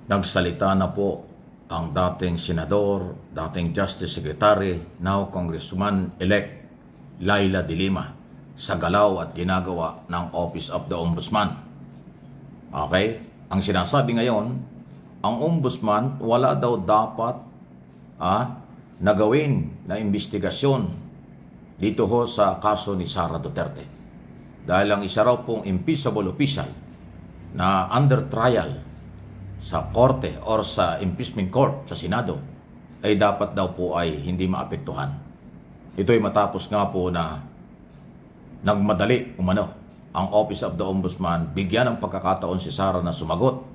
Nagsalita na po ang dating senador, dating Justice Secretary, now Congresswoman-elect Laila De Lima sa galaw at ginagawa ng Office of the Ombudsman. Okay? Ang sinasabi ngayon, ang Ombudsman wala daw dapat nagawin na investigasyon dito ho sa kaso ni Sara Duterte. Dahil ang isa raw pong impeachable official na under trial sa korte or sa impeachment court sa Senado ay dapat daw po ay hindi maapektuhan. Ito ay matapos nga po na nagmadali umano ang Office of the Ombudsman bigyan ng pagkakataon si Sara na sumagot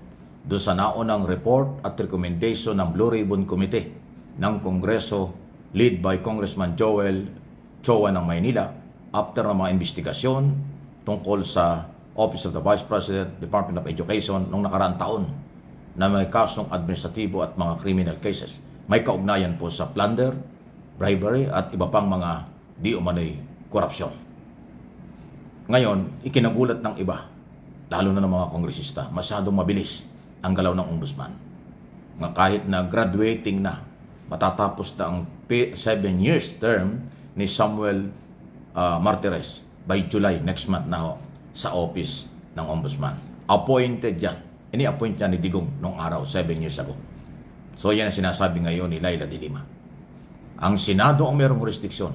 doon sa naunang report at recommendation ng Blue Ribbon Committee ng Kongreso led by Congressman Joel Chua ng Maynila after ng mga investigasyon tungkol sa Office of the Vice President, Department of Education noong nakaraang taon na may kasong administratibo at mga criminal cases. May kaugnayan po sa plunder, bribery at iba pang mga di umano'y korupsyon. Ngayon, ikinagulat ng iba, lalo na ng mga kongresista, masyadong mabilis ang galaw ng ombudsman. Kahit na graduating na, matatapos na ang 7 years term ni Samuel Martires by July next month na ho, sa office ng ombudsman. Appointed yan. Ini-appoint niya ni Digong noong araw, 7 years ago. So yan ang sinasabi ngayon ni Laila De Lima. Ang Senado ang mayroong jurisdiksyon.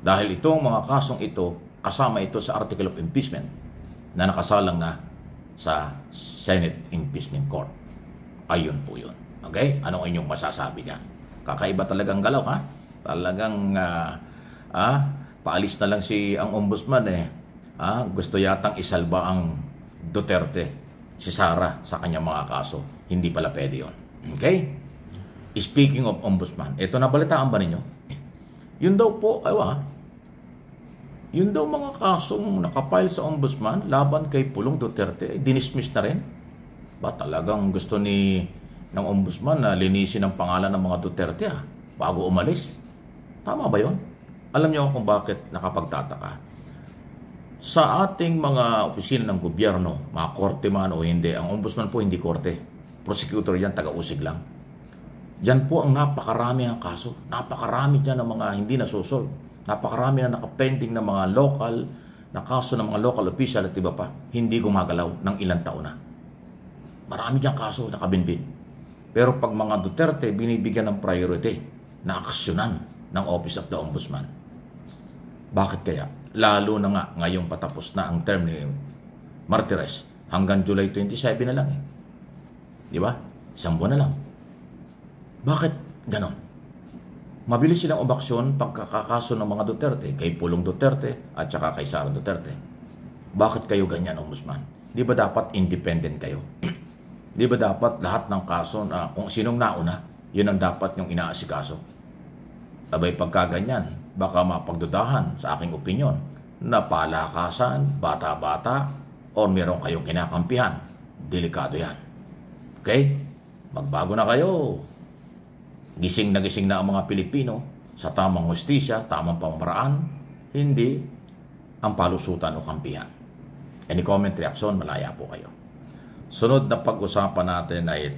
Dahil itong mga kasong ito, kasama ito sa Article of Impeachment na nakasalang na sa Senate Impeachment Court. Ayun po yun. Okay? Anong inyong masasabi niya? Kakaiba talagang galaw, ha? Talagang paalis na lang ang ombudsman eh. Gusto yatang isalba ang Duterte, si Sara sa kanyang mga kaso. Hindi pala pwede yun. Okay? Speaking of ombudsman, ito nabalitaan ba ninyo? Yun daw po, yun daw mga kasong nakapile sa ombudsman laban kay Pulong Duterte, dinismiss na rin. Ba talagang gusto ng ombudsman na linisin ang pangalan ng mga Duterte bago umalis? Tama ba yun? Alam niyo kung bakit nakapagtataka? Sa ating mga opisina ng gobyerno, mga korte man o hindi, ang ombudsman po hindi korte. Prosecutor yan, taga-usig lang. Yan po ang napakarami ang kaso. Napakarami dyan ng mga hindi nasusolve. Napakarami na nakapending ng mga local, na kaso ng mga local official at iba pa, hindi gumagalaw ng ilang taon na. Marami dyan kaso, nakabinbin. Pero pag mga Duterte, binibigyan ng priority na aksyonan ng Office of the Ombudsman. Bakit kaya? Lalo na nga ngayong patapos na ang term ni Martires hanggang July 27 na lang eh. Di ba? 1 buwan na lang. Bakit ganon? Mabilis silang umaksyon pagkakakaso ng mga Duterte kay Pulong Duterte at saka kay Sara Duterte. Bakit kayo ganyan, Ombudsman? Di ba dapat independent kayo? Di ba dapat lahat ng kaso na kung sinong nauna, yun ang dapat yung inaasikaso? Abay pagkaganyan, baka mapagdudahan sa aking opinyon na palakasan, bata-bata, o meron kayong kinakampihan. Delikado yan. Okay? Magbago na kayo. Gising na ang mga Pilipino sa tamang hustisya, tamang pamamaraan, hindi ang palusutan o kampihan. Any comment, reaction, malaya po kayo. Sunod na pag-usapan natin ay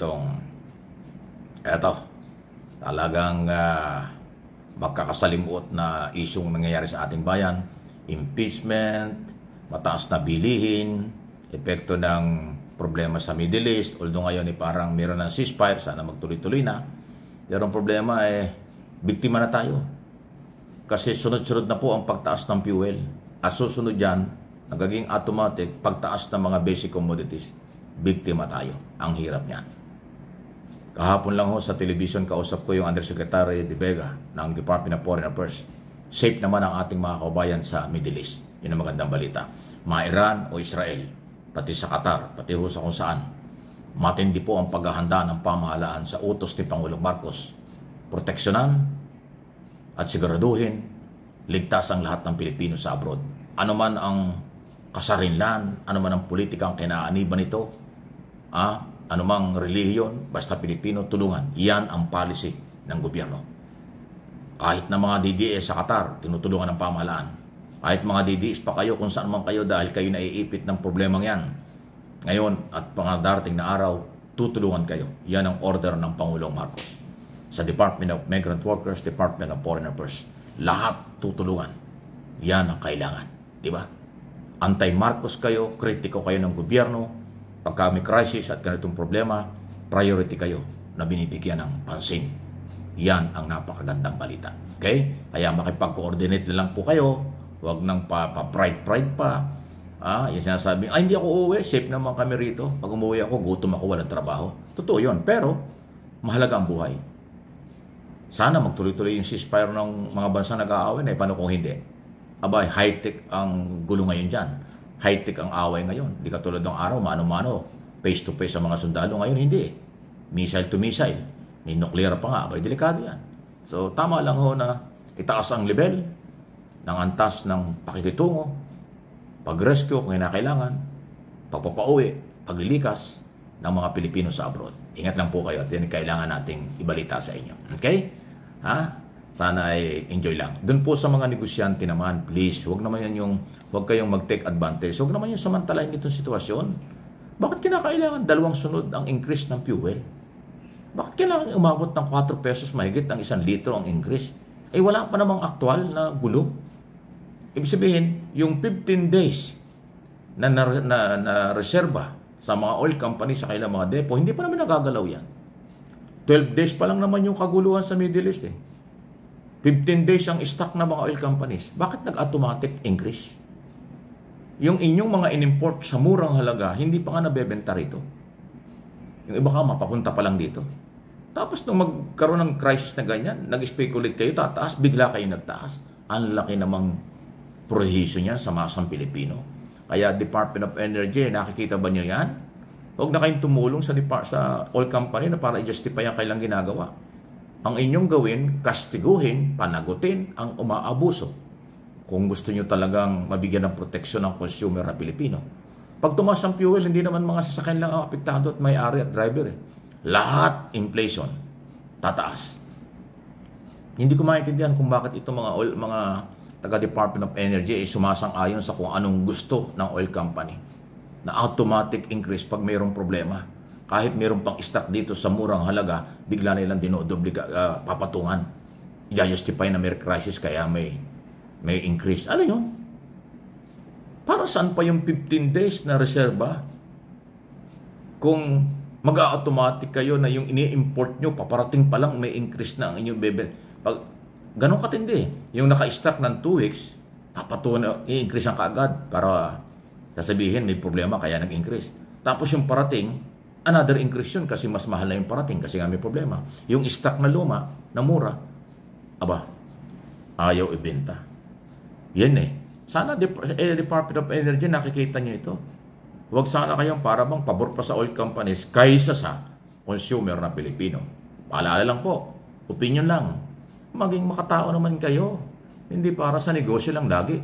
talagang magkakasalimuot na isyong nangyayari sa ating bayan, impeachment, mataas na bilihin, epekto ng problema sa Middle East, although ngayon parang meron ng ceasefire, sana magtuloy-tuloy na. Pero ang problema biktima na tayo. Kasi sunod-sunod na po ang pagtaas ng fuel. At susunod yan, nagiging automatic, pagtaas ng mga basic commodities, biktima tayo. Ang hirap niyan. Kahapon lang sa television, kausap ko yung Undersecretary De Vega ng Department of Foreign Affairs. Safe naman ang ating mga kabayan sa Middle East. Yun ang magandang balita. Mga Iran o Israel, pati sa Qatar, pati sa kung saan. Matindi po ang paghahanda ng pamahalaan sa utos ni Pangulong Marcos. Proteksyonan at siguraduhin, ligtas ang lahat ng Pilipino sa abroad. Ano man ang kasarinlan, ano man ang politika ang kinaaniban nito, anumang relihiyon, basta Pilipino, tulungan. Yan ang policy ng gobyerno. Kahit na mga DDS sa Qatar, tinutulungan ng pamahalaan. Kahit mga DDS pa kayo kung saan man kayo dahil kayo naiipit ng problemang yan. Ngayon at mga darating na araw, tutulungan kayo. Yan ang order ng Pangulong Marcos. Sa Department of Migrant Workers, Department of Foreign Affairs, lahat tutulungan. Yan ang kailangan. Di ba? Anti-Marcos kayo, kritiko kayo ng gobyerno. Pagka may crisis at ganitong problema, priority kayo na binibigyan ng pansin. Yan ang napakagandang balita. Okay? Kaya makipag-coordinate na lang po kayo. Huwag nang pa-pride pa. Yung sinasabi, hindi ako uuwi, safe naman kami rito. Pag umuwi ako, gutom ako, walang trabaho. Totoo yun. Pero, mahalaga ang buhay. Sana magtuloy-tuloy yung ceasefire ng mga bansa nag-aaway na paano kung hindi? Abay, high-tech ang gulo ngayon dyan. High-tech ang away ngayon. Hindi katulad ng araw, mano-mano, face-to-face sa mga sundalo. Ngayon, hindi. Missile to missile. May nuclear pa nga. Abay, delikado yan. So, tama lang ho na itaas ang level ng antas ng pakikitungo, pag-rescue kung kinakailangan, pagpapauwi, paglilikas ng mga Pilipino sa abroad. Ingat lang po kayo at yan kailangan nating ibalita sa inyo. Okay? Sana ay enjoy lang. Doon po sa mga negosyante naman, please, huwag kayong mag-take advantage. Huwag naman yung samantalahin itong sitwasyon. Bakit kinakailangan 2 sunod ang increase ng fuel? Bakit kailangan umabot ng 4 pesos mahigit ang 1 litro ang increase? Wala pa namang aktual na gulo. Ibig sabihin, yung 15 days na reserba sa mga oil company sa kailang mga depo, hindi pa naman nagagalaw yan. 12 days pa lang naman yung kaguluhan sa Middle East. 15 days ang stock ng mga oil companies. Bakit nag-automatic increase? Yung inyong mga in-import sa murang halaga, hindi pa nga nabebenta rito. Yung iba ka, mapapunta pa lang dito. Tapos nung magkaroon ng crisis na ganyan, nag-speculate kayo, tataas, bigla kayo nagtaas. Ang laki namang prohiso niya sa masang Pilipino. Kaya Department of Energy, nakikita ba niyo yan? Huwag na kayong tumulong sa oil company na para i-justify ang kailang ginagawa. Ang inyong gawin, kastiguhin, panagutin ang umaabuso. Kung gusto niyo talagang mabigyan ng proteksyon ng consumer na Pilipino. Pag tumaas ang fuel, hindi naman mga sasakyan lang ang apektado at may-ari at driver. Lahat inflation, tataas. Hindi ko maintindihan kung bakit itong mga taga-Department of Energy ay sumasang-ayon sa kung anong gusto ng oil company. Na automatic increase pag mayroong problema. Kahit mayroong pang stock dito sa murang halaga, bigla nilang dinodoblika, papatungan. I-justify na may crisis kaya may increase. Ano yun? Para saan pa yung 15 days na reserba? Kung mag-automatic kayo na yung ini-import nyo, paparating pa lang may increase na ang inyong bebe. Ganon katindi. Yung naka-stock ng 2 weeks, papatunan, i-increase ang kaagad para sasabihin may problema kaya nag-increase. Tapos yung parating, another increase yun kasi mas mahal na yung parating kasi nga may problema. Yung stock na luma, na mura, ayaw ibenta. Yan Sana Department of Energy nakikita nyo ito. Huwag sana kayong para bang pabor pa sa oil companies kaysa sa consumer na Pilipino. Paalala lang po, opinion lang. Maging makatao naman kayo. Hindi para sa negosyo lang lagi.